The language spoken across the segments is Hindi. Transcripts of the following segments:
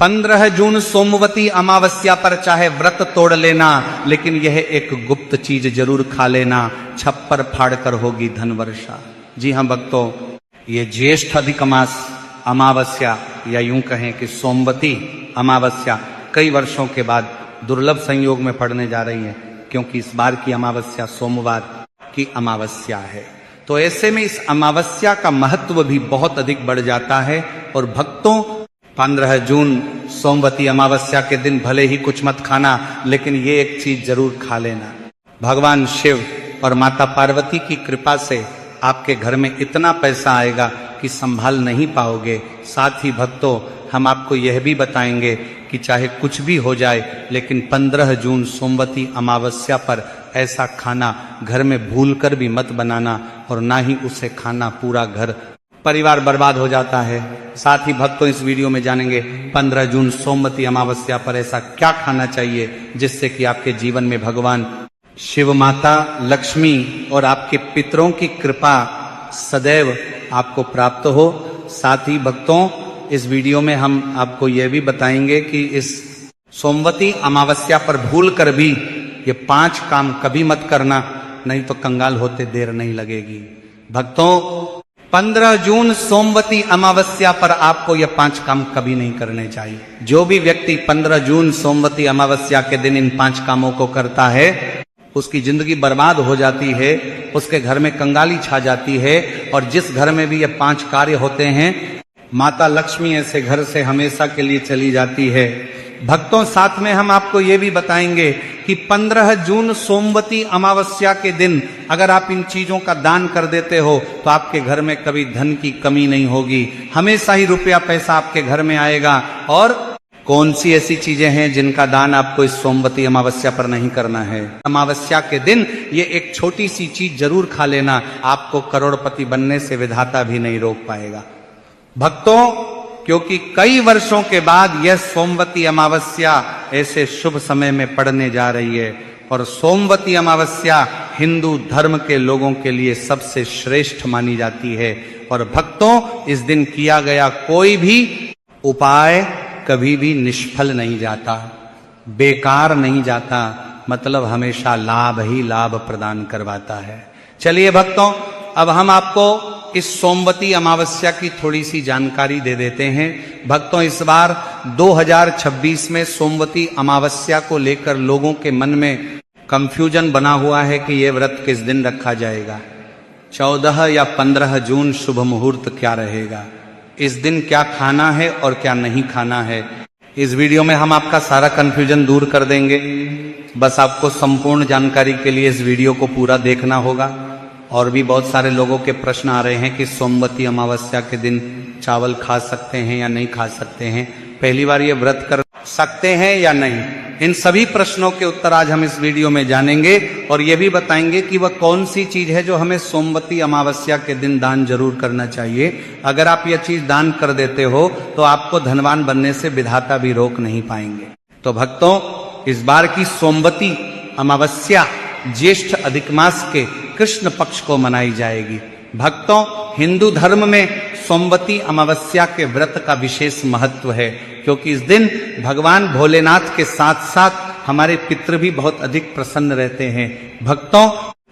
15 जून सोमवती अमावस्या पर चाहे व्रत तोड़ लेना, लेकिन यह एक गुप्त चीज जरूर खा लेना, छप्पर फाड़ कर होगी धन वर्षा। जी हां भक्तों, ये ज्येष्ठ अधिक मास अमावस्या या यूं कहें कि सोमवती अमावस्या कई वर्षों के बाद दुर्लभ संयोग में पड़ने जा रही है, क्योंकि इस बार की अमावस्या सोमवार की अमावस्या है। तो ऐसे में इस अमावस्या का महत्व भी बहुत अधिक बढ़ जाता है। और भक्तों, 15 जून सोमवती अमावस्या के दिन भले ही कुछ मत खाना, लेकिन ये एक चीज जरूर खा लेना। भगवान शिव और माता पार्वती की कृपा से आपके घर में इतना पैसा आएगा कि संभाल नहीं पाओगे। साथ ही भक्तों, हम आपको यह भी बताएंगे कि चाहे कुछ भी हो जाए, लेकिन 15 जून सोमवती अमावस्या पर ऐसा खाना घर में भूलकर भी मत बनाना, और ना ही उसे खाना पूरा घर परिवार बर्बाद हो जाता है। साथ ही भक्तों, इस वीडियो में जानेंगे 15 जून सोमवती अमावस्या पर ऐसा क्या खाना चाहिए जिससे कि आपके जीवन में भगवान शिव, माता लक्ष्मी और आपके पितरों की कृपा सदैव आपको प्राप्त हो। साथ ही भक्तों, इस वीडियो में हम आपको यह भी बताएंगे कि इस सोमवती अमावस्या पर भूल कर भी ये 5 काम कभी मत करना, नहीं तो कंगाल होते देर नहीं लगेगी। भक्तों, 15 जून सोमवती अमावस्या पर आपको ये 5 काम कभी नहीं करने चाहिए। जो भी व्यक्ति 15 जून सोमवती अमावस्या के दिन इन 5 कामों को करता है, उसकी जिंदगी बर्बाद हो जाती है, उसके घर में कंगाली छा जाती है। और जिस घर में भी ये 5 कार्य होते हैं, माता लक्ष्मी ऐसे घर से हमेशा के लिए चली जाती है। भक्तों, साथ में हम आपको ये भी बताएंगे कि 15 जून सोमवती अमावस्या के दिन अगर आप इन चीजों का दान कर देते हो तो आपके घर में कभी धन की कमी नहीं होगी, हमेशा ही रुपया पैसा आपके घर में आएगा। और कौन सी ऐसी चीजें हैं जिनका दान आपको इस सोमवती अमावस्या पर नहीं करना है? अमावस्या के दिन ये एक छोटी सी चीज जरूर खा लेना, आपको करोड़पति बनने से विधाता भी नहीं रोक पाएगा। भक्तों, क्योंकि कई वर्षों के बाद यह सोमवती अमावस्या ऐसे शुभ समय में पड़ने जा रही है, और सोमवती अमावस्या हिंदू धर्म के लोगों के लिए सबसे श्रेष्ठ मानी जाती है। और भक्तों, इस दिन किया गया कोई भी उपाय कभी भी निष्फल नहीं जाता, बेकार नहीं जाता, मतलब हमेशा लाभ ही लाभ प्रदान करवाता है। चलिए भक्तों, अब हम आपको इस सोमवती अमावस्या की थोड़ी सी जानकारी दे देते हैं। भक्तों, इस बार 2026 में सोमवती अमावस्या को लेकर लोगों के मन में कंफ्यूजन बना हुआ है कि यह व्रत किस दिन रखा जाएगा, 14 या 15 जून शुभ मुहूर्त क्या रहेगा, इस दिन क्या खाना है और क्या नहीं खाना है। इस वीडियो में हम आपका सारा कंफ्यूजन दूर कर देंगे। बस आपको संपूर्ण जानकारी के लिए इस वीडियो को पूरा देखना होगा। और भी बहुत सारे लोगों के प्रश्न आ रहे हैं कि सोमवती अमावस्या के दिन चावल खा सकते हैं या नहीं खा सकते हैं, पहली बार ये व्रत कर सकते हैं या नहीं। इन सभी प्रश्नों के उत्तर आज हम इस वीडियो में जानेंगे, और ये भी बताएंगे कि वह कौन सी चीज है जो हमें सोमवती अमावस्या के दिन दान जरूर करना चाहिए। अगर आप यह चीज दान कर देते हो तो आपको धनवान बनने से विधाता भी रोक नहीं पाएंगे। तो भक्तों, इस बार की सोमवती अमावस्या ज्येष्ठ अधिक मास के कृष्ण पक्ष को मनाई जाएगी। भक्तों, हिंदू धर्म में सोमवती अमावस्या के व्रत का विशेष महत्व है, क्योंकि इस दिन भगवान भोलेनाथ के साथ साथ हमारे पितृ भी बहुत अधिक प्रसन्न रहते हैं। भक्तों,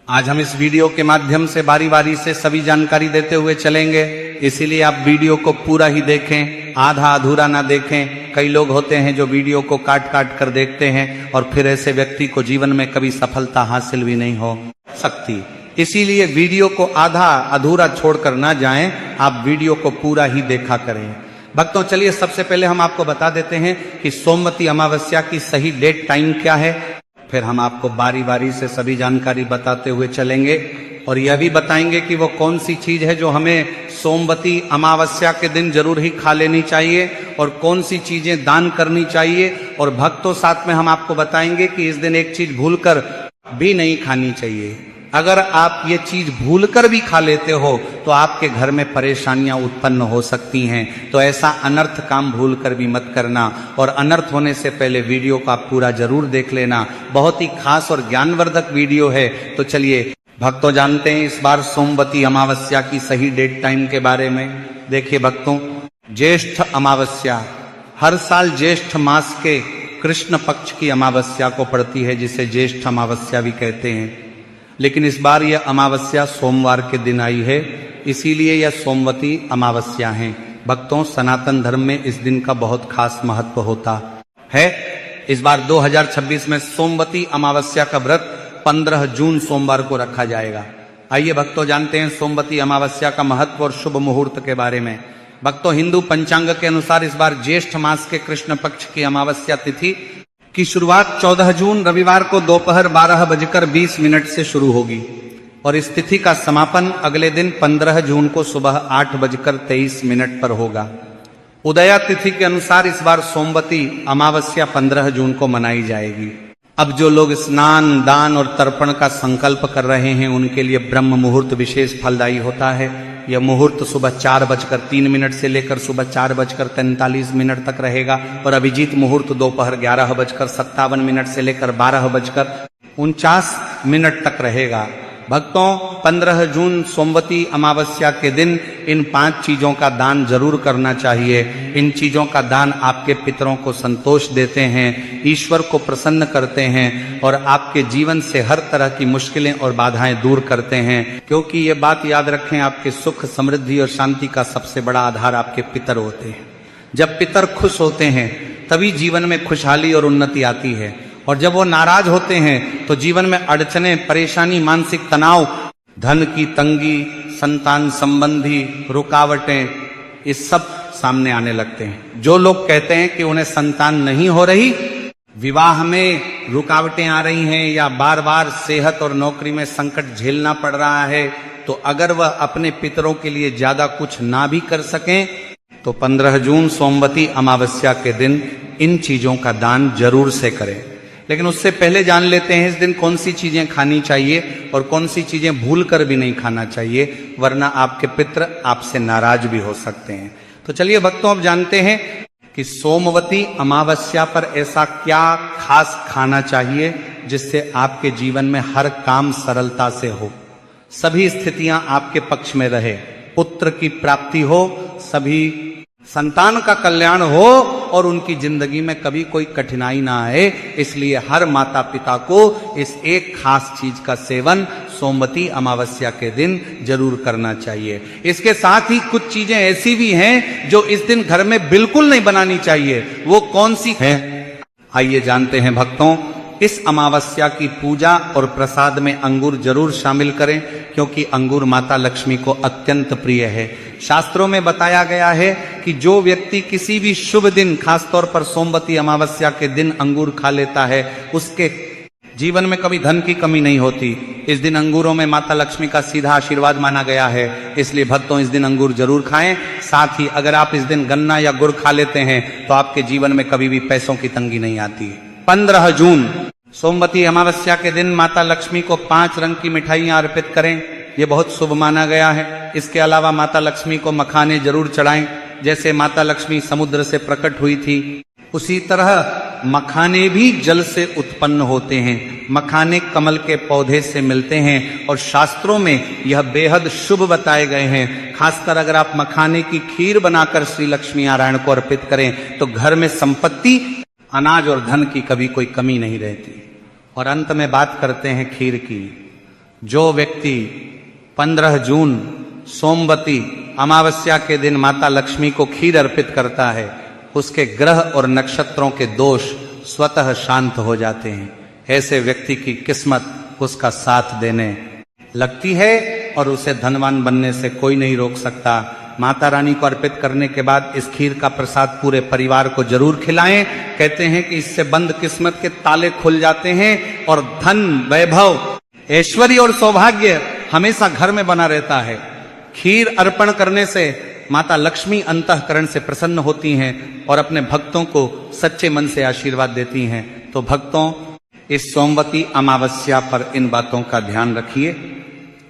आज हम इस वीडियो के माध्यम से बारी बारी से सभी जानकारी देते हुए चलेंगे, इसीलिए आप वीडियो को पूरा ही देखें, आधा अधूरा ना देखें। कई लोग होते हैं जो वीडियो को काट काट कर देखते हैं, और फिर ऐसे व्यक्ति को जीवन में कभी सफलता हासिल भी नहीं हो सकती। इसीलिए वीडियो को आधा अधूरा छोड़कर ना जाएं, आप वीडियो को पूरा ही देखा करें। भक्तों, चलिए सबसे पहले हम आपको बता देते हैं कि सोमवती अमावस्या की सही डेट टाइम क्या है, फिर हम आपको बारी बारी से सभी जानकारी बताते हुए चलेंगे, और यह भी बताएंगे कि वो कौन सी चीज है जो हमें सोमवती अमावस्या के दिन जरूर ही खा लेनी चाहिए, और कौन सी चीजें दान करनी चाहिए। और भक्तों, साथ में हम आपको बताएंगे कि इस दिन एक चीज भूलकर भी नहीं खानी चाहिए। अगर आप ये चीज भूलकर भी खा लेते हो तो आपके घर में परेशानियां उत्पन्न हो सकती हैं। तो ऐसा अनर्थ काम भूलकर भी मत करना, और अनर्थ होने से पहले वीडियो को आप पूरा जरूर देख लेना। बहुत ही खास और ज्ञानवर्धक वीडियो है। तो चलिए भक्तों, जानते हैं इस बार सोमवती अमावस्या की सही डेट टाइम के बारे में। देखिए भक्तों, ज्येष्ठ अमावस्या हर साल ज्येष्ठ मास के कृष्ण पक्ष की अमावस्या को पड़ती है, जिसे ज्येष्ठ अमावस्या भी कहते हैं। लेकिन इस बार यह अमावस्या सोमवार के दिन आई है, इसीलिए यह सोमवती अमावस्या है। भक्तों, सनातन धर्म में इस दिन का बहुत खास महत्व होता है। इस बार 2026 में सोमवती अमावस्या का व्रत 15 जून सोमवार को रखा जाएगा। आइए भक्तों, जानते हैं सोमवती अमावस्या का महत्व और शुभ मुहूर्त के बारे में। भक्तों, हिंदू पंचांग के अनुसार इस बार ज्येष्ठ मास के कृष्ण पक्ष की अमावस्या तिथि की शुरुआत 14 जून रविवार को दोपहर 12:20 से शुरू होगी और इस तिथि का समापन अगले दिन 15 जून को सुबह 8:23 पर होगा। उदया तिथि के अनुसार इस बार सोमवती अमावस्या 15 जून को मनाई जाएगी। अब जो लोग स्नान, दान और तर्पण का संकल्प कर रहे हैं, उनके लिए ब्रह्म मुहूर्त विशेष फलदायी होता है। यह मुहूर्त सुबह 4:03 से लेकर सुबह 4:43 तक रहेगा और अभिजीत मुहूर्त दोपहर 11:57 से लेकर 12:49 तक रहेगा। भक्तों, 15 जून सोमवती अमावस्या के दिन इन 5 चीजों का दान जरूर करना चाहिए। इन चीजों का दान आपके पितरों को संतोष देते हैं, ईश्वर को प्रसन्न करते हैं और आपके जीवन से हर तरह की मुश्किलें और बाधाएं दूर करते हैं। क्योंकि ये बात याद रखें, आपके सुख, समृद्धि और शांति का सबसे बड़ा आधार आपके पितर होते हैं। जब पितर खुश होते हैं तभी जीवन में खुशहाली और उन्नति आती है, और जब वो नाराज होते हैं तो जीवन में अड़चने, परेशानी, मानसिक तनाव, धन की तंगी, संतान संबंधी रुकावटें, ये सब सामने आने लगते हैं। जो लोग कहते हैं कि उन्हें संतान नहीं हो रही, विवाह में रुकावटें आ रही हैं या बार बार सेहत और नौकरी में संकट झेलना पड़ रहा है, तो अगर वह अपने पितरों के लिए ज्यादा कुछ ना भी कर सकें तो 15 जून सोमवती अमावस्या के दिन इन चीजों का दान जरूर से करें। लेकिन उससे पहले जान लेते हैं इस दिन कौन सी चीजें खानी चाहिए और कौन सी चीजें भूल कर भी नहीं खाना चाहिए, वरना आपके पितर आपसे नाराज भी हो सकते हैं। तो चलिए भक्तों, अब जानते हैं कि सोमवती अमावस्या पर ऐसा क्या खास खाना चाहिए जिससे आपके जीवन में हर काम सरलता से हो, सभी स्थितियां आपके पक्ष में रहे, पुत्र की प्राप्ति हो, सभी संतान का कल्याण हो और उनकी जिंदगी में कभी कोई कठिनाई ना आए। इसलिए हर माता पिता को इस एक खास चीज का सेवन सोमवती अमावस्या के दिन जरूर करना चाहिए। इसके साथ ही कुछ चीजें ऐसी भी हैं जो इस दिन घर में बिल्कुल नहीं बनानी चाहिए। वो कौन सी हैं? आइए जानते हैं भक्तों। इस अमावस्या की पूजा और प्रसाद में अंगूर जरूर शामिल करें, क्योंकि अंगूर माता लक्ष्मी को अत्यंत प्रिय है। शास्त्रों में बताया गया है कि जो व्यक्ति किसी भी शुभ दिन, खासतौर पर सोमवती अमावस्या के दिन अंगूर खा लेता है, उसके जीवन में कभी धन की कमी नहीं होती। इस दिन अंगूरों में माता लक्ष्मी का सीधा आशीर्वाद माना गया है। इसलिए भक्तों, इस दिन अंगूर जरूर खाएं। साथ ही अगर आप इस दिन गन्ना या गुड़ खा लेते हैं तो आपके जीवन में कभी भी पैसों की तंगी नहीं आती। 15 जून सोमवती अमावस्या के दिन माता लक्ष्मी को 5 रंग की मिठाइयां अर्पित करें, ये बहुत शुभ माना गया है। इसके अलावा माता लक्ष्मी को मखाने जरूर चढ़ाएं। जैसे माता लक्ष्मी समुद्र से प्रकट हुई थी, उसी तरह मखाने भी जल से उत्पन्न होते हैं। मखाने कमल के पौधे से मिलते हैं और शास्त्रों में यह बेहद शुभ बताए गए हैं। खासकर अगर आप मखाने की खीर बनाकर श्री लक्ष्मी नारायण को अर्पित करें तो घर में संपत्ति, अनाज और धन की कभी कोई कमी नहीं रहती। और अंत में बात करते हैं खीर की। जो व्यक्ति 15 जून सोमवती अमावस्या के दिन माता लक्ष्मी को खीर अर्पित करता है, उसके ग्रह और नक्षत्रों के दोष स्वतः शांत हो जाते हैं। ऐसे व्यक्ति की किस्मत उसका साथ देने लगती है और उसे धनवान बनने से कोई नहीं रोक सकता। माता रानी को अर्पित करने के बाद इस खीर का प्रसाद पूरे परिवार को जरूर खिलाएं। कहते हैं कि इससे बंद किस्मत के ताले खुल जाते हैं और धन, वैभव, ऐश्वर्य और सौभाग्य हमेशा घर में बना रहता है। खीर अर्पण करने से माता लक्ष्मी अंतःकरण से प्रसन्न होती हैं और अपने भक्तों को सच्चे मन से आशीर्वाद देती हैं। तो भक्तों, इस सोमवती अमावस्या पर इन बातों का ध्यान रखिए।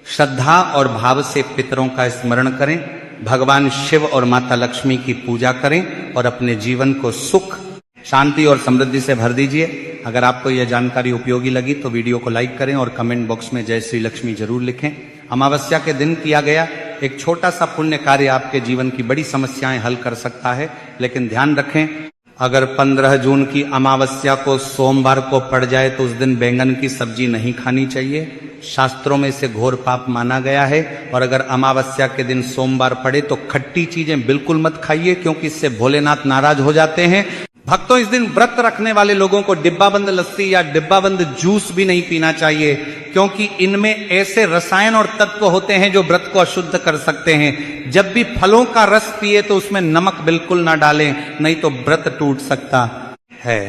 श्रद्धा और भाव से पितरों का स्मरण करें, भगवान शिव और माता लक्ष्मी की पूजा करें और अपने जीवन को सुख, शांति और समृद्धि से भर दीजिए। अगर आपको यह जानकारी उपयोगी लगी तो वीडियो को लाइक करें और कमेंट बॉक्स में जय श्री लक्ष्मी जरूर लिखें। अमावस्या के दिन किया गया एक छोटा सा पुण्य कार्य आपके जीवन की बड़ी समस्याएं हल कर सकता है। लेकिन ध्यान रखें, अगर 15 जून की अमावस्या को सोमवार को पड़ जाए तो उस दिन बैंगन की सब्जी नहीं खानी चाहिए। शास्त्रों में इसे घोर पाप माना गया है। और अगर अमावस्या के दिन सोमवार पड़े तो खट्टी चीजें बिल्कुल मत खाइए, क्योंकि इससे भोलेनाथ नाराज हो जाते हैं। भक्तों, इस दिन व्रत रखने वाले लोगों को डिब्बाबंद लस्सी या डिब्बाबंद जूस भी नहीं पीना चाहिए, क्योंकि इनमें ऐसे रसायन और तत्व होते हैं जो व्रत को अशुद्ध कर सकते हैं। जब भी फलों का रस पिए तो उसमें नमक बिल्कुल ना डालें, नहीं तो व्रत टूट सकता है।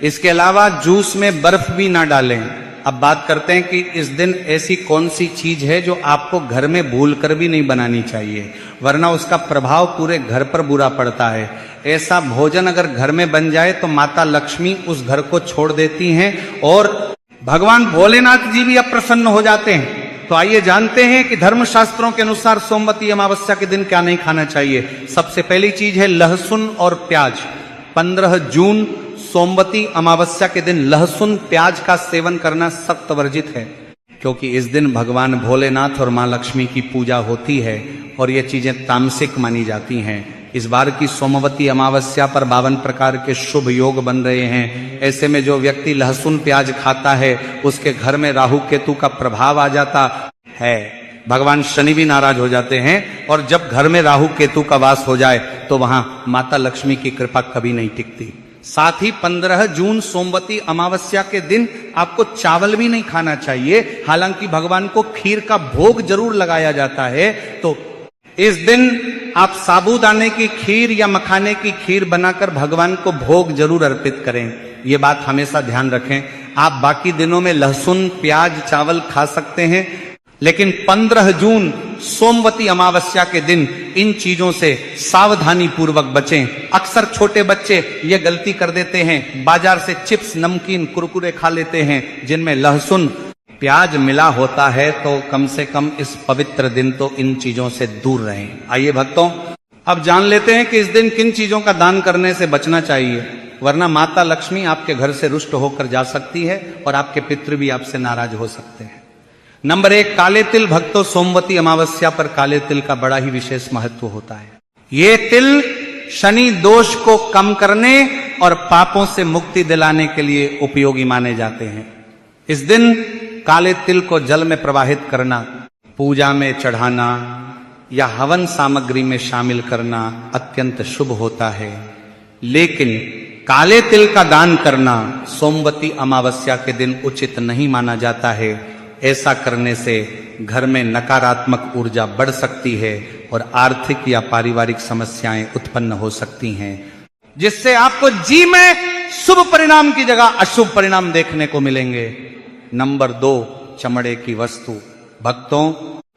इसके अलावा जूस में बर्फ भी ना डालें। अब बात करते हैं कि इस दिन ऐसी कौन सी चीज है जो आपको घर में भूल कर भी नहीं बनानी चाहिए, वरना उसका प्रभाव पूरे घर पर बुरा पड़ता है। ऐसा भोजन अगर घर में बन जाए तो माता लक्ष्मी उस घर को छोड़ देती हैं और भगवान भोलेनाथ जी भी अप्रसन्न हो जाते हैं। तो आइए जानते हैं कि धर्मशास्त्रों के अनुसार सोमवती अमावस्या के दिन क्या नहीं खाना चाहिए। सबसे पहली चीज है लहसुन और प्याज। 15 जून सोमवती अमावस्या के दिन लहसुन प्याज का सेवन करना सख्त वर्जित है, क्योंकि इस दिन भगवान भोलेनाथ और मां लक्ष्मी की पूजा होती है और ये चीजें तामसिक मानी जाती हैं। इस बार की सोमवती अमावस्या पर 52 प्रकार के शुभ योग बन रहे हैं। ऐसे में जो व्यक्ति लहसुन प्याज खाता है उसके घर में राहु केतु का प्रभाव आ जाता है। भगवान शनि भी नाराज हो जाते हैं, और जब घर में राहु केतु का वास हो जाए तो वहां माता लक्ष्मी की कृपा कभी नहीं टिकती। साथ ही 15 जून सोमवती अमावस्या के दिन आपको चावल भी नहीं खाना चाहिए। हालांकि भगवान को खीर का भोग जरूर लगाया जाता है, तो इस दिन आप साबूदाने की खीर या मखाने की खीर बनाकर भगवान को भोग जरूर अर्पित करें। ये बात हमेशा ध्यान रखें। आप बाकी दिनों में लहसुन प्याज चावल खा सकते हैं, लेकिन 15 जून सोमवती अमावस्या के दिन इन चीजों से सावधानी पूर्वक बचें। अक्सर छोटे बच्चे ये गलती कर देते हैं, बाजार से चिप्स नमकीन कुरकुरे खा लेते हैं जिनमें लहसुन प्याज मिला होता है। तो कम से कम इस पवित्र दिन तो इन चीजों से दूर रहें। आइए भक्तों, अब जान लेते हैं कि इस दिन किन चीजों का दान करने से बचना चाहिए, वरना माता लक्ष्मी आपके घर से रुष्ट होकर जा सकती है और आपके पितृ भी आपसे नाराज हो सकते हैं। नंबर 1, काले तिल। भक्तों, सोमवती अमावस्या पर काले तिल का बड़ा ही विशेष महत्व होता है। ये तिल शनि दोष को कम करने और पापों से मुक्ति दिलाने के लिए उपयोगी माने जाते हैं। इस दिन काले तिल को जल में प्रवाहित करना, पूजा में चढ़ाना या हवन सामग्री में शामिल करना अत्यंत शुभ होता है। लेकिन काले तिल का दान करना सोमवती अमावस्या के दिन उचित नहीं माना जाता है। ऐसा करने से घर में नकारात्मक ऊर्जा बढ़ सकती है और आर्थिक या पारिवारिक समस्याएं उत्पन्न हो सकती हैं, जिससे आपको जी में शुभ परिणाम की जगह अशुभ परिणाम देखने को मिलेंगे। नंबर 2, चमड़े की वस्तु। भक्तों,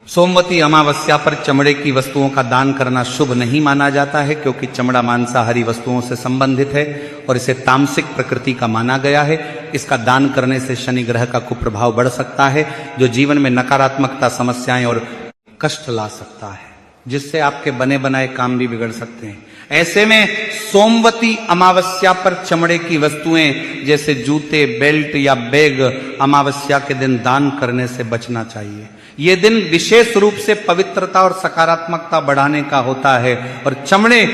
सोमवती अमावस्या पर चमड़े की वस्तुओं का दान करना शुभ नहीं माना जाता है, क्योंकि चमड़ा मांसाहारी वस्तुओं से संबंधित है और इसे तामसिक प्रकृति का माना गया है। इसका दान करने से शनि ग्रह का कुप्रभाव बढ़ सकता है, जो जीवन में नकारात्मकता, समस्याएं और कष्ट ला सकता है, जिससे आपके बने बनाए काम भी बिगड़ सकते हैं। ऐसे में सोमवती अमावस्या पर चमड़े की वस्तुएं जैसे जूते, बेल्ट या बैग अमावस्या के दिन दान करने से बचना चाहिए। ये दिन विशेष रूप से पवित्रता और सकारात्मकता बढ़ाने का होता है और चमड़े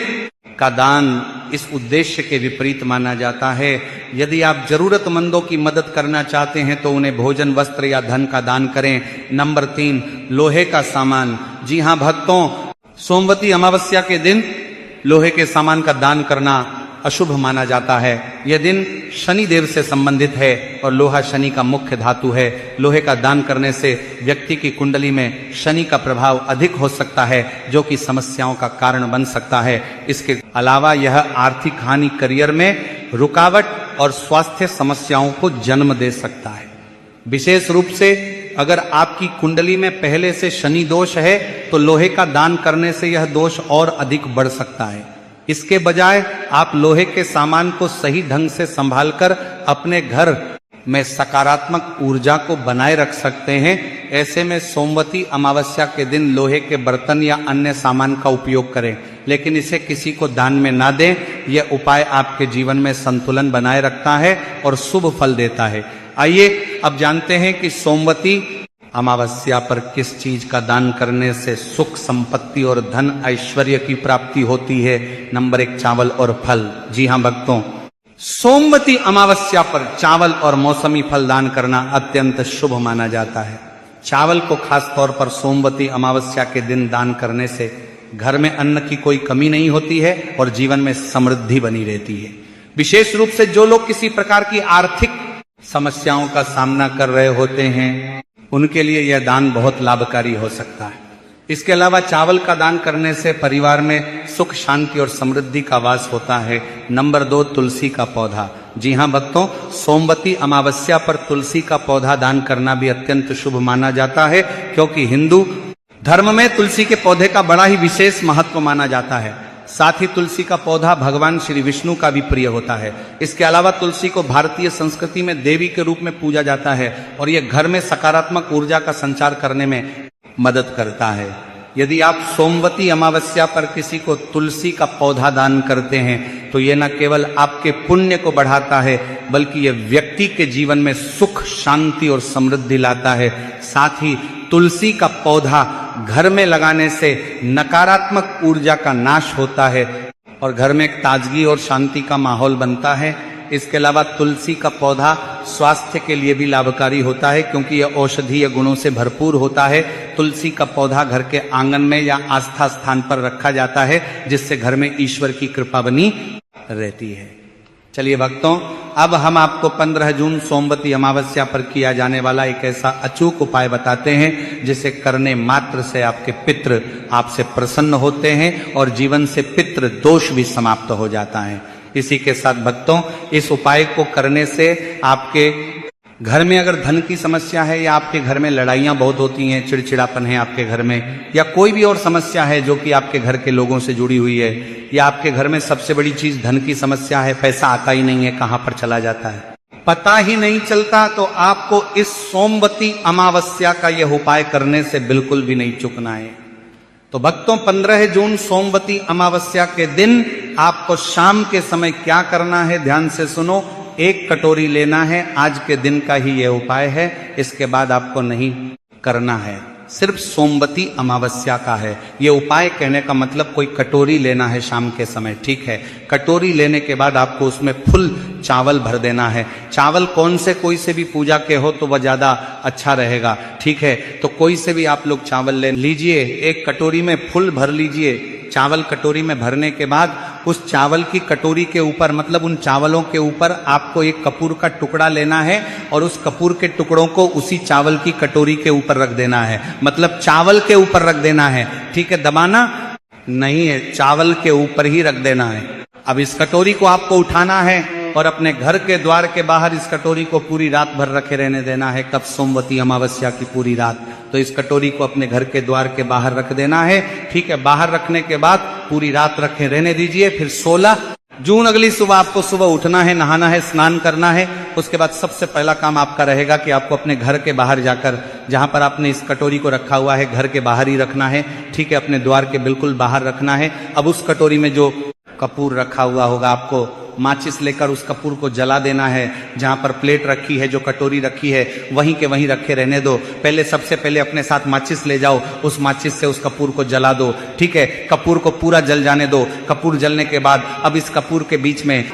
का दान इस उद्देश्य के विपरीत माना जाता है। यदि आप जरूरतमंदों की मदद करना चाहते हैं तो उन्हें भोजन, वस्त्र या धन का दान करें। नंबर 3, लोहे का सामान। जी हां भक्तों, सोमवती अमावस्या के दिन लोहे के सामान का दान करना अशुभ माना जाता है। यह दिन शनि देव से संबंधित है और लोहा शनि का मुख्य धातु है। लोहे का दान करने से व्यक्ति की कुंडली में शनि का प्रभाव अधिक हो सकता है, जो कि समस्याओं का कारण बन सकता है। इसके अलावा यह आर्थिक हानि, करियर में रुकावट और स्वास्थ्य समस्याओं को जन्म दे सकता है। विशेष रूप से अगर आपकी कुंडली में पहले से शनि दोष है तो लोहे का दान करने से यह दोष और अधिक बढ़ सकता है। इसके बजाय आप लोहे के सामान को सही ढंग से संभालकर अपने घर में सकारात्मक ऊर्जा को बनाए रख सकते हैं। ऐसे में सोमवती अमावस्या के दिन लोहे के बर्तन या अन्य सामान का उपयोग करें, लेकिन इसे किसी को दान में ना दें। यह उपाय आपके जीवन में संतुलन बनाए रखता है और शुभ फल देता है। आइए अब जानते हैं कि सोमवती अमावस्या पर किस चीज का दान करने से सुख संपत्ति और धन ऐश्वर्य की प्राप्ति होती है? नंबर 1, चावल और फल। जी हां भक्तों, सोमवती अमावस्या पर चावल और मौसमी फल दान करना अत्यंत शुभ माना जाता है। चावल को खास तौर पर सोमवती अमावस्या के दिन दान करने से घर में अन्न की कोई कमी नहीं होती है और जीवन में समृद्धि बनी रहती है। विशेष रूप से जो लोग किसी प्रकार की आर्थिक समस्याओं का सामना कर रहे होते हैं, उनके लिए यह दान बहुत लाभकारी हो सकता है। इसके अलावा चावल का दान करने से परिवार में सुख शांति और समृद्धि का वास होता है। नंबर 2, तुलसी का पौधा। जी हां भक्तों, सोमवती अमावस्या पर तुलसी का पौधा दान करना भी अत्यंत शुभ माना जाता है, क्योंकि हिंदू धर्म में तुलसी के पौधे का बड़ा ही विशेष महत्व माना जाता है। साथ ही तुलसी का पौधा भगवान श्री विष्णु का भी प्रिय होता है। इसके अलावा तुलसी को भारतीय संस्कृति में देवी के रूप में पूजा जाता है और यह घर में सकारात्मक ऊर्जा का संचार करने में मदद करता है। यदि आप सोमवती अमावस्या पर किसी को तुलसी का पौधा दान करते हैं तो यह न केवल आपके पुण्य को बढ़ाता है, बल्कि यह व्यक्ति के जीवन में सुख शांति और समृद्धि लाता है। साथ ही तुलसी का पौधा घर में लगाने से नकारात्मक ऊर्जा का नाश होता है और घर में एक ताजगी और शांति का माहौल बनता है। इसके अलावा तुलसी का पौधा स्वास्थ्य के लिए भी लाभकारी होता है, क्योंकि यह औषधीय गुणों से भरपूर होता है। तुलसी का पौधा घर के आंगन में या आस्था स्थान पर रखा जाता है, जिससे घर में ईश्वर की कृपा बनी रहती है। चलिए भक्तों, अब हम आपको 15 जून सोमवती अमावस्या पर किया जाने वाला एक ऐसा अचूक उपाय बताते हैं, जिसे करने मात्र से आपके पितृ आपसे प्रसन्न होते हैं और जीवन से पितृ दोष भी समाप्त हो जाता है। इसी के साथ भक्तों, इस उपाय को करने से आपके घर में अगर धन की समस्या है, या आपके घर में लड़ाइयां बहुत होती हैं, चिड़चिड़ापन है आपके घर में, या कोई भी और समस्या है जो कि आपके घर के लोगों से जुड़ी हुई है, या आपके घर में सबसे बड़ी चीज धन की समस्या है, पैसा आता ही नहीं है, कहां पर चला जाता है, पता ही नहीं चलता, तो आपको इस सोमवती अमावस्या का यह उपाय करने से बिल्कुल भी नहीं चूकना है। तो भक्तों, 15 जून सोमवती अमावस्या के दिन आपको शाम के समय क्या करना है, ध्यान से सुनो। 1 कटोरी लेना है, आज के दिन का ही यह उपाय है, इसके बाद आपको नहीं करना है। सिर्फ सोमवती अमावस्या का है यह उपाय। कहने का मतलब कोई कटोरी लेना है शाम के समय, ठीक है। कटोरी लेने के बाद आपको उसमें फुल चावल भर देना है। चावल कौन से, कोई से भी पूजा के हो तो वह ज्यादा अच्छा रहेगा, ठीक है। तो कोई से भी आप लोग चावल ले लीजिए, 1 कटोरी में फुल भर लीजिए। चावल कटोरी में भरने के बाद उस चावल की कटोरी के ऊपर, मतलब उन चावलों के ऊपर आपको एक कपूर का टुकड़ा लेना है और उस कपूर के टुकड़ों को उसी चावल की कटोरी के ऊपर रख देना है। मतलब चावल के ऊपर रख देना है, ठीक है। दबाना नहीं है, चावल के ऊपर ही रख देना है। अब इस कटोरी को आपको उठाना है और अपने घर के द्वार के बाहर इस कटोरी को पूरी रात भर रखे रहने देना है। कब? सोमवती अमावस्या की पूरी रात। तो इस कटोरी को अपने घर के द्वार के बाहर रख देना है, ठीक है। बाहर रखने के बाद पूरी रात रखे रहने दीजिए। फिर 16 जून अगली सुबह आपको सुबह उठना है, नहाना है, स्नान करना है। उसके बाद सबसे पहला काम आपका रहेगा कि आपको अपने घर के बाहर जाकर, जहां पर आपने इस कटोरी को रखा हुआ है, घर के बाहर ही रखना है, ठीक है। अपने द्वार के बिल्कुल बाहर रखना है। अब उस कटोरी में जो कपूर रखा हुआ होगा, आपको माचिस लेकर उस कपूर को जला देना है। जहां पर प्लेट रखी है, जो कटोरी रखी है, वहीं के वहीं रखे रहने दो। पहले सबसे पहले अपने साथ माचिस ले जाओ, उस माचिस से उस कपूर को जला दो, ठीक है। कपूर को पूरा जल जाने दो। कपूर जलने के बाद अब इस कपूर के बीच में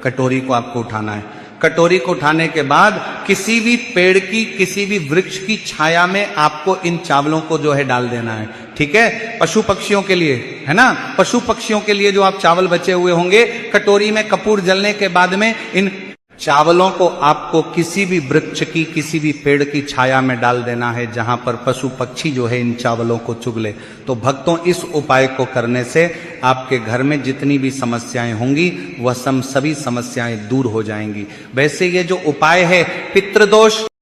कटोरी को आपको उठाना है। कटोरी को उठाने के बाद किसी भी पेड़ की, किसी भी वृक्ष की छाया में आपको इन चावलों को जो है डाल देना है, ठीक है। पशु पक्षियों के लिए, है ना, पशु पक्षियों के लिए जो आप चावल बचे हुए होंगे, कटोरी में कपूर जलने के बाद में इन चावलों को आपको किसी भी वृक्ष की, किसी भी पेड़ की छाया में डाल देना है, जहां पर पशु पक्षी जो है इन चावलों को चुग ले। तो भक्तों, इस उपाय को करने से आपके घर में जितनी भी समस्याएं होंगी वह सभी समस्याएं दूर हो जाएंगी। वैसे ये जो उपाय है, पितृदोष